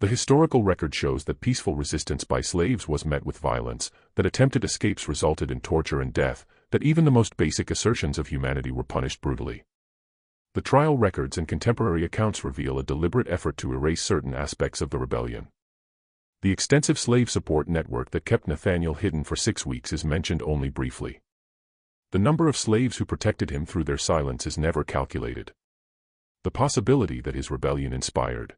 The historical record shows that peaceful resistance by slaves was met with violence, that attempted escapes resulted in torture and death, that even the most basic assertions of humanity were punished brutally. The trial records and contemporary accounts reveal a deliberate effort to erase certain aspects of the rebellion. The extensive slave support network that kept Nathaniel hidden for 6 weeks is mentioned only briefly. The number of slaves who protected him through their silence is never calculated. The possibility that his rebellion inspired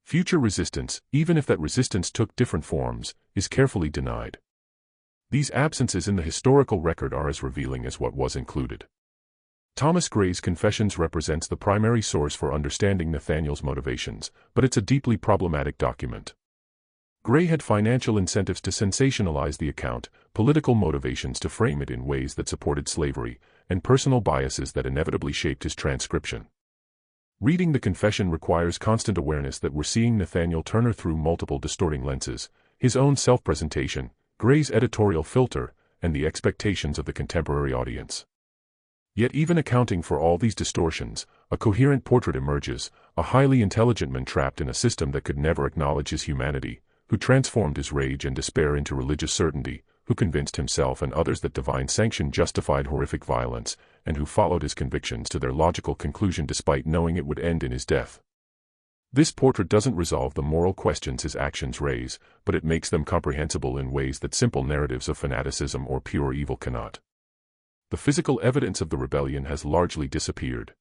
future resistance, even if that resistance took different forms, is carefully denied. These absences in the historical record are as revealing as what was included. Thomas Gray's Confessions represents the primary source for understanding Nathaniel's motivations, but it's a deeply problematic document. Gray had financial incentives to sensationalize the account, political motivations to frame it in ways that supported slavery, and personal biases that inevitably shaped his transcription. Reading the confession requires constant awareness that we're seeing Nathaniel Turner through multiple distorting lenses: his own self-presentation, Gray's editorial filter, and the expectations of the contemporary audience. Yet even accounting for all these distortions, a coherent portrait emerges: a highly intelligent man trapped in a system that could never acknowledge his humanity, who transformed his rage and despair into religious certainty, who convinced himself and others that divine sanction justified horrific violence, and who followed his convictions to their logical conclusion despite knowing it would end in his death. This portrait doesn't resolve the moral questions his actions raise, but it makes them comprehensible in ways that simple narratives of fanaticism or pure evil cannot. The physical evidence of the rebellion has largely disappeared.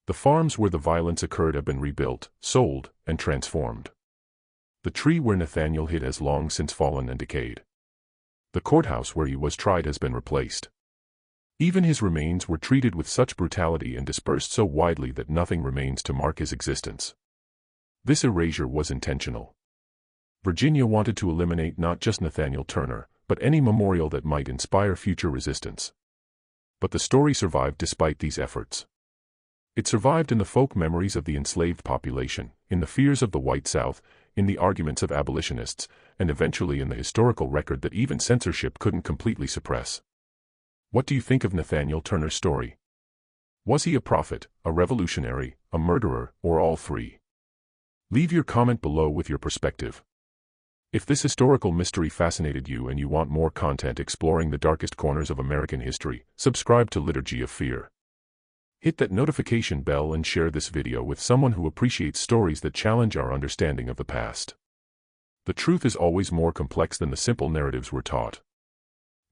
The farms where the violence occurred have been rebuilt, sold, and transformed. The tree where Nathaniel hid has long since fallen and decayed. The courthouse where he was tried has been replaced. Even his remains were treated with such brutality and dispersed so widely that nothing remains to mark his existence. This erasure was intentional. Virginia wanted to eliminate not just Nathaniel Turner, but any memorial that might inspire future resistance. But the story survived despite these efforts. It survived in the folk memories of the enslaved population, in the fears of the white South, in the arguments of abolitionists, and eventually in the historical record that even censorship couldn't completely suppress. What do you think of Nathaniel Turner's story? Was he a prophet, a revolutionary, a murderer, or all three? Leave your comment below with your perspective. If this historical mystery fascinated you and you want more content exploring the darkest corners of American history, subscribe to Liturgy of Fear. Hit that notification bell and share this video with someone who appreciates stories that challenge our understanding of the past. The truth is always more complex than the simple narratives we're taught.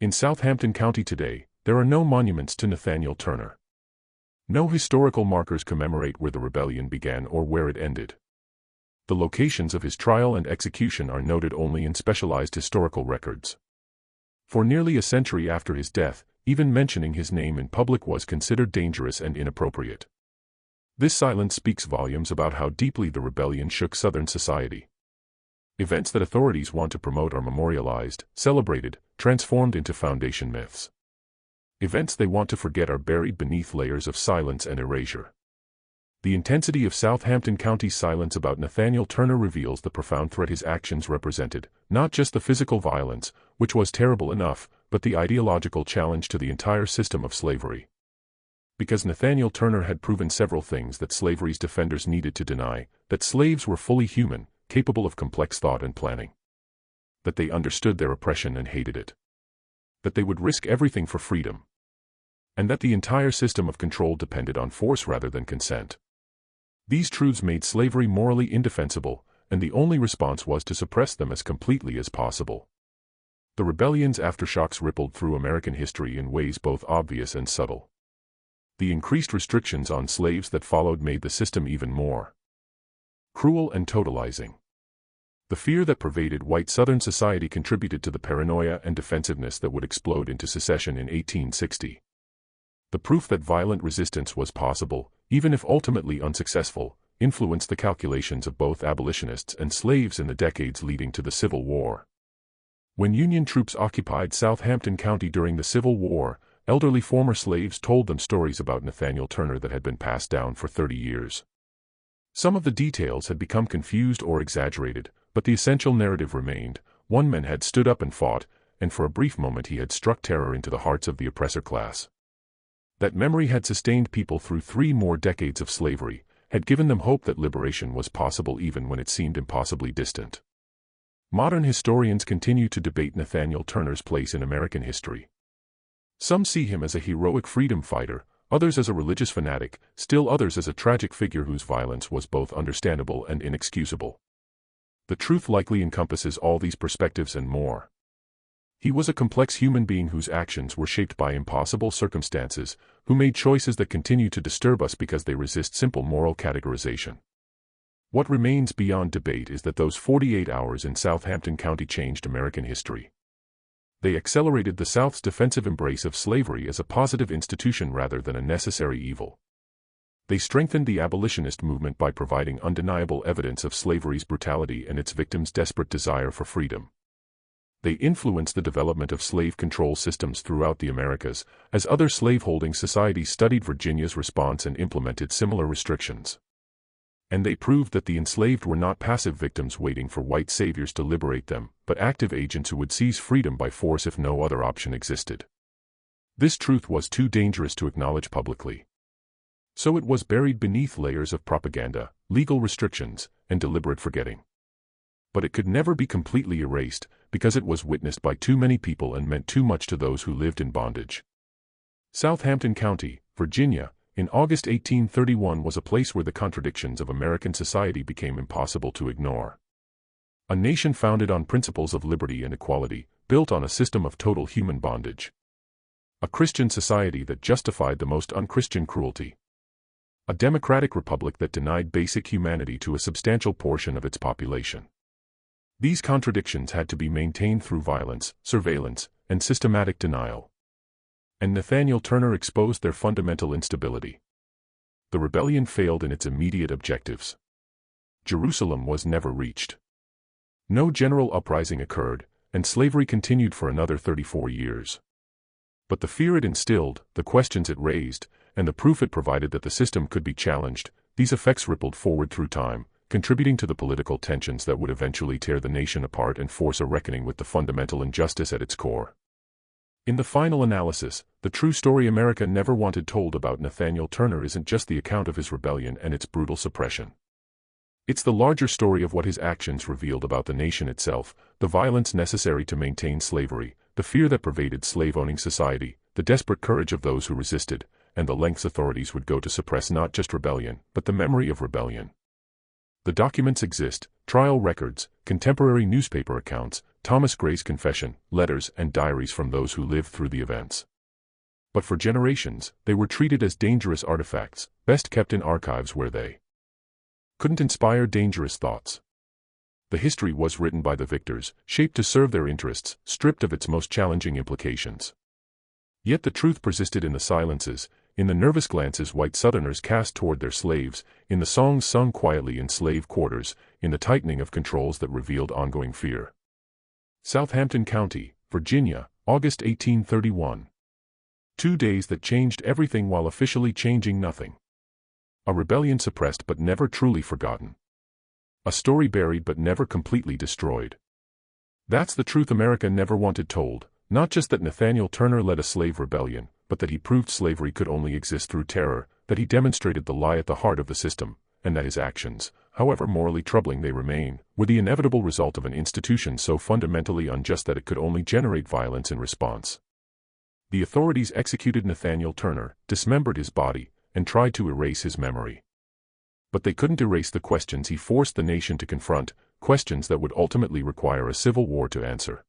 In Southampton County today, there are no monuments to Nathaniel Turner. No historical markers commemorate where the rebellion began or where it ended. The locations of his trial and execution are noted only in specialized historical records. For nearly a century after his death, even mentioning his name in public was considered dangerous and inappropriate. This silence speaks volumes about how deeply the rebellion shook Southern society. Events that authorities want to promote are memorialized, celebrated, transformed into foundation myths. Events they want to forget are buried beneath layers of silence and erasure. The intensity of Southampton County's silence about Nathaniel Turner reveals the profound threat his actions represented, not just the physical violence, which was terrible enough, but the ideological challenge to the entire system of slavery. Because Nathaniel Turner had proven several things that slavery's defenders needed to deny: that slaves were fully human, capable of complex thought and planning. That they understood their oppression and hated it. That they would risk everything for freedom. and that the entire system of control depended on force rather than consent. These truths made slavery morally indefensible, and the only response was to suppress them as completely as possible. The rebellion's aftershocks rippled through American history in ways both obvious and subtle. The increased restrictions on slaves that followed made the system even more cruel and totalizing. The fear that pervaded white Southern society contributed to the paranoia and defensiveness that would explode into secession in 1860. The proof that violent resistance was possible, even if ultimately unsuccessful, influenced the calculations of both abolitionists and slaves in the decades leading to the Civil War. When Union troops occupied Southampton County during the Civil War, elderly former slaves told them stories about Nathaniel Turner that had been passed down for 30 years. Some of the details had become confused or exaggerated, but the essential narrative remained. One man had stood up and fought, and for a brief moment he had struck terror into the hearts of the oppressor class. That memory had sustained people through 3 more decades of slavery, had given them hope that liberation was possible even when it seemed impossibly distant. Modern historians continue to debate Nathaniel Turner's place in American history. Some see him as a heroic freedom fighter, others as a religious fanatic, still others as a tragic figure whose violence was both understandable and inexcusable. The truth likely encompasses all these perspectives and more. He was a complex human being whose actions were shaped by impossible circumstances, who made choices that continue to disturb us because they resist simple moral categorization. What remains beyond debate is that those 48 hours in Southampton County changed American history. They accelerated the South's defensive embrace of slavery as a positive institution rather than a necessary evil. They strengthened the abolitionist movement by providing undeniable evidence of slavery's brutality and its victims' desperate desire for freedom. They influenced the development of slave control systems throughout the Americas, as other slaveholding societies studied Virginia's response and implemented similar restrictions. And they proved that the enslaved were not passive victims waiting for white saviors to liberate them, but active agents who would seize freedom by force if no other option existed. This truth was too dangerous to acknowledge publicly. So it was buried beneath layers of propaganda, legal restrictions, and deliberate forgetting. But it could never be completely erased, because it was witnessed by too many people and meant too much to those who lived in bondage. Southampton County, Virginia, in August 1831 was a place where the contradictions of American society became impossible to ignore. A nation founded on principles of liberty and equality, built on a system of total human bondage. A Christian society that justified the most unchristian cruelty. A democratic republic that denied basic humanity to a substantial portion of its population. These contradictions had to be maintained through violence, surveillance, and systematic denial. And Nathaniel Turner exposed their fundamental instability. The rebellion failed in its immediate objectives. Jerusalem was never reached. No general uprising occurred, and slavery continued for another 34 years. But the fear it instilled, the questions it raised, and the proof it provided that the system could be challenged, these effects rippled forward through time, contributing to the political tensions that would eventually tear the nation apart and force a reckoning with the fundamental injustice at its core. In the final analysis, the true story America never wanted told about Nathaniel Turner isn't just the account of his rebellion and its brutal suppression. It's the larger story of what his actions revealed about the nation itself, the violence necessary to maintain slavery, the fear that pervaded slave-owning society, the desperate courage of those who resisted, and the lengths authorities would go to suppress not just rebellion, but the memory of rebellion. The documents exist: trial records, contemporary newspaper accounts, Thomas Gray's confession, letters, and diaries from those who lived through the events. But for generations, they were treated as dangerous artifacts, best kept in archives where they couldn't inspire dangerous thoughts. The history was written by the victors, shaped to serve their interests, stripped of its most challenging implications. Yet the truth persisted in the silences, in the nervous glances white Southerners cast toward their slaves, in the songs sung quietly in slave quarters, in the tightening of controls that revealed ongoing fear. Southampton County, Virginia, August 1831. 2 days that changed everything while officially changing nothing. A rebellion suppressed but never truly forgotten. A story buried but never completely destroyed. That's the truth America never wanted told, not just that Nathaniel Turner led a slave rebellion, but that he proved slavery could only exist through terror, that he demonstrated the lie at the heart of the system, and that his actions, however morally troubling they remain, were the inevitable result of an institution so fundamentally unjust that it could only generate violence in response. The authorities executed Nathaniel Turner, dismembered his body, and tried to erase his memory. But they couldn't erase the questions he forced the nation to confront, questions that would ultimately require a civil war to answer.